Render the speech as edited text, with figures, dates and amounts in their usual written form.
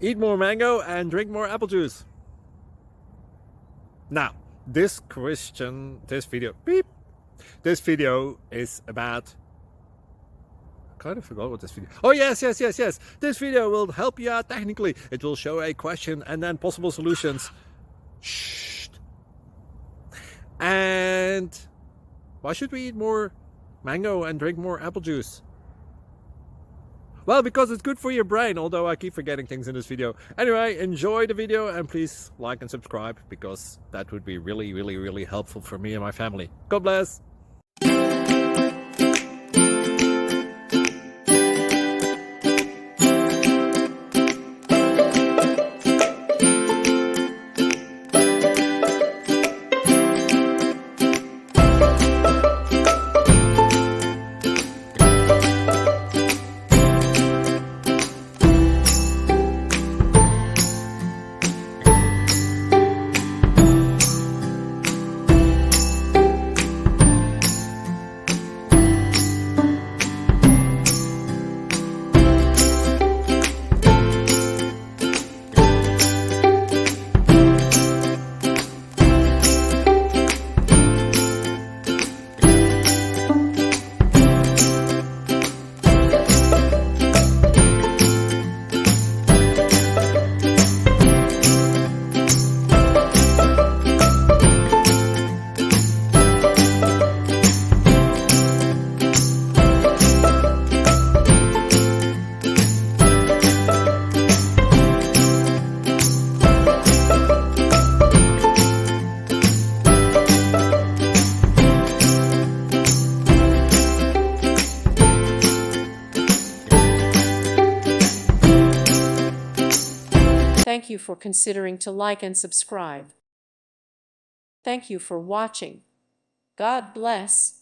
Eat more mango and drink more apple juice. Now, this video is about, I kind of forgot what this video. Oh, yes. This video will help you out technically. It will show a question and then possible solutions. Shh. And why should we eat more mango and drink more apple juice? Well, because it's good for your brain, although I keep forgetting things in this video. Anyway, enjoy the video and please like and subscribe, because that would be really helpful for me and my family. God bless! Thank you for considering to like and subscribe. Thank you for watching. God bless.